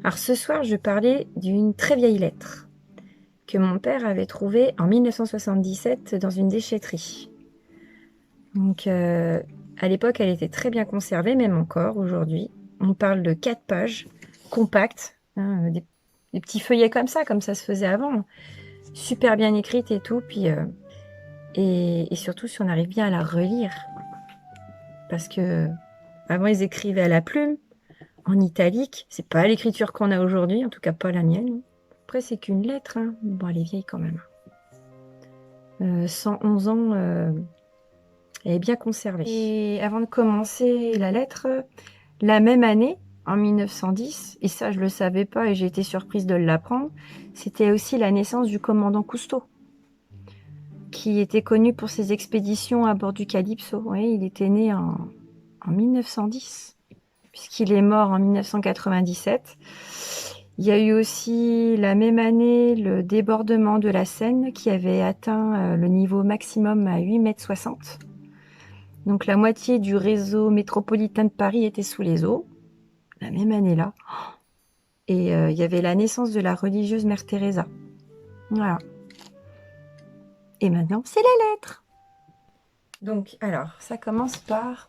Alors ce soir, je parlais d'une très vieille lettre que mon père avait trouvée en 1977 dans une déchetterie. Donc à l'époque, elle était très bien conservée, même encore aujourd'hui. On parle de 4 pages, compactes, hein, des petits feuillets comme ça se faisait avant, super bien écrite et tout. Puis, et surtout, si on arrive bien à la relire, parce que avant ils écrivaient à la plume, en italique. C'est pas l'écriture qu'on a aujourd'hui, en tout cas pas la mienne. Après, c'est qu'une lettre, hein. Bon, elle est vieille quand même. 111 ans, elle est bien conservée. Et avant de commencer la lettre, la même année, en 1910, et ça je le savais pas et j'ai été surprise de l'apprendre, c'était aussi la naissance du commandant Cousteau, qui était connu pour ses expéditions à bord du Calypso. Oui, il était né en 1910, puisqu'il est mort en 1997. Il y a eu aussi la même année le débordement de la Seine qui avait atteint le niveau maximum à 8,60 m. Donc la moitié du réseau métropolitain de Paris était sous les eaux, la même année-là. Et il y avait la naissance de la religieuse Mère Teresa. Voilà. Et maintenant, c'est la lettre. Donc, alors, ça commence par...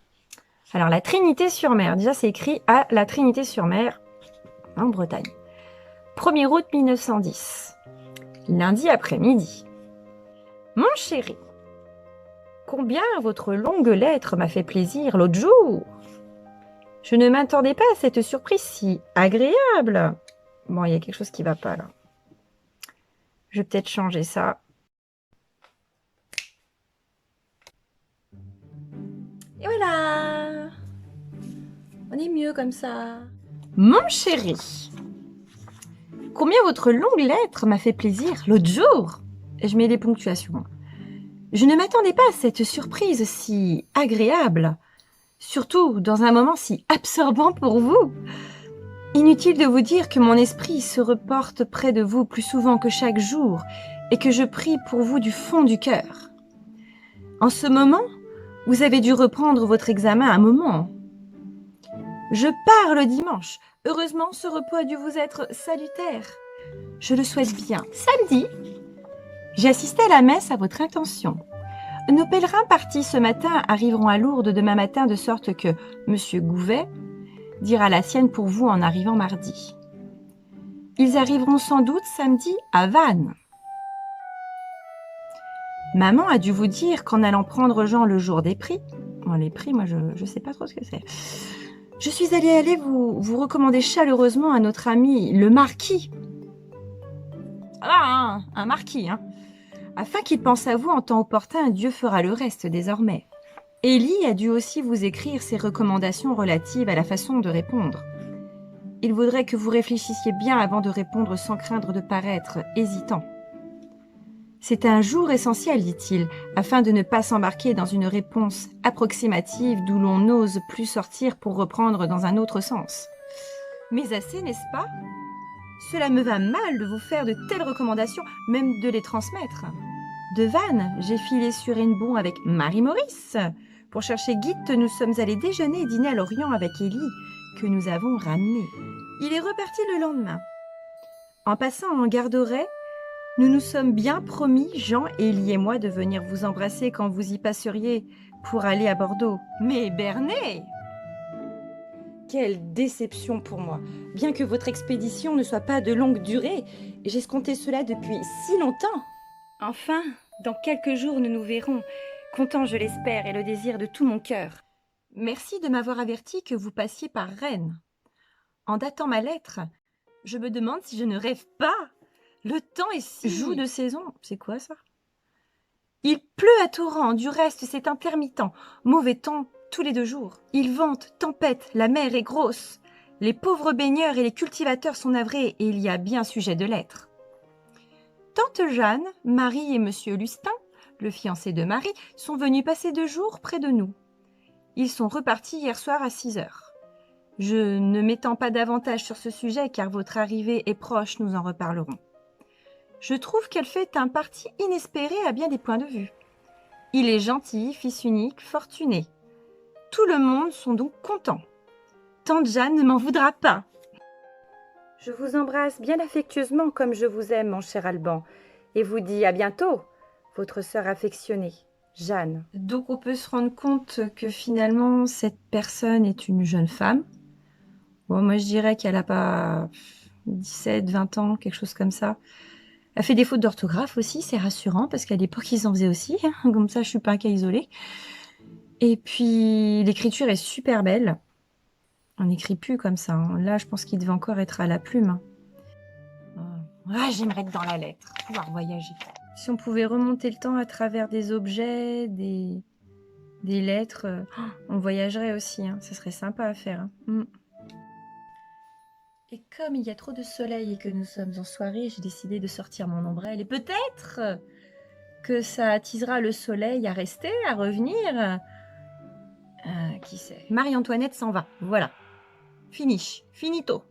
Alors, la Trinité-sur-Mer. Déjà, c'est écrit à la Trinité-sur-Mer, en Bretagne. 1er août 1910. Lundi après-midi. Mon chéri, combien votre longue lettre m'a fait plaisir l'autre jour. Je ne m'attendais pas à cette surprise si agréable. Bon, il y a quelque chose qui va pas là. Je vais peut-être changer ça. Et voilà. On est mieux comme ça. Mon chéri, combien votre longue lettre m'a fait plaisir l'autre jour. Et je mets des ponctuations. Je ne m'attendais pas à cette surprise si agréable. Surtout dans un moment si absorbant pour vous. Inutile de vous dire que mon esprit se reporte près de vous plus souvent que chaque jour et que je prie pour vous du fond du cœur. En ce moment, vous avez dû reprendre votre examen un moment. Je pars le dimanche. Heureusement, ce repos a dû vous être salutaire. Je le souhaite bien. Samedi, j'ai assisté à la messe à votre intention. Nos pèlerins partis ce matin arriveront à Lourdes demain matin de sorte que Monsieur Gouvet dira la sienne pour vous en arrivant mardi. Ils arriveront sans doute samedi à Vannes. Maman a dû vous dire qu'en allant prendre Jean le jour des prix, bon, les prix, moi je sais pas trop ce que c'est. Je suis allée vous recommander chaleureusement à notre ami le marquis. Ah, hein, un marquis, hein. Afin qu'il pense à vous en temps opportun, Dieu fera le reste désormais. Élie a dû aussi vous écrire ses recommandations relatives à la façon de répondre. Il voudrait que vous réfléchissiez bien avant de répondre sans craindre de paraître hésitant. C'est un jour essentiel, dit-il, afin de ne pas s'embarquer dans une réponse approximative d'où l'on n'ose plus sortir pour reprendre dans un autre sens. Mais assez, n'est-ce pas? Cela me va mal de vous faire de telles recommandations, même de les transmettre. De Vannes, j'ai filé sur Hennebon avec Marie-Maurice. Pour chercher Guite, nous sommes allés déjeuner et dîner à Lorient avec Élie, que nous avons ramené. Il est reparti le lendemain. En passant en Gardoret, nous nous sommes bien promis, Jean, Élie et moi, de venir vous embrasser quand vous y passeriez pour aller à Bordeaux. Mais Bernay! Quelle déception pour moi! Bien que votre expédition ne soit pas de longue durée, j'escomptais cela depuis si longtemps. Enfin, dans quelques jours, nous nous verrons, content, je l'espère, et le désir de tout mon cœur. Merci de m'avoir averti que vous passiez par Rennes. En datant ma lettre, je me demande si je ne rêve pas. Le temps est si... Joue de saison, c'est quoi ça? Il pleut à torrents, du reste c'est intermittent. Mauvais temps tous les 2 jours. Il vente, tempête, la mer est grosse. Les pauvres baigneurs et les cultivateurs sont navrés et il y a bien sujet de lettres. Tante Jeanne, Marie et monsieur Lustin, le fiancé de Marie, sont venus passer 2 jours près de nous. Ils sont repartis hier soir à 6 heures. Je ne m'étends pas davantage sur ce sujet car votre arrivée est proche, nous en reparlerons. Je trouve qu'elle fait un parti inespéré à bien des points de vue. Il est gentil, fils unique, fortuné. Tout le monde sont donc contents. Tante Jeanne ne m'en voudra pas. Je vous embrasse bien affectueusement comme je vous aime, mon cher Alban, et vous dis à bientôt, votre sœur affectionnée, Jeanne. Donc on peut se rendre compte que finalement cette personne est une jeune femme. Bon, moi je dirais qu'elle a pas 17, 20 ans, quelque chose comme ça. Elle fait des fautes d'orthographe aussi, c'est rassurant parce qu'à l'époque ils en faisaient aussi, hein, comme ça je suis pas un cas isolé. Et puis l'écriture est super belle. On n'écrit plus comme ça, hein. Là je pense qu'il devait encore être à la plume, hein. Ah, j'aimerais être dans la lettre, pouvoir voyager. Si on pouvait remonter le temps à travers des objets, des lettres, on voyagerait aussi, hein. Ça serait sympa à faire, hein. Et comme il y a trop de soleil et que nous sommes en soirée, j'ai décidé de sortir mon ombrelle et peut-être que ça attisera le soleil à rester, à revenir. Qui sait? Marie-Antoinette s'en va, voilà. Finish, finito.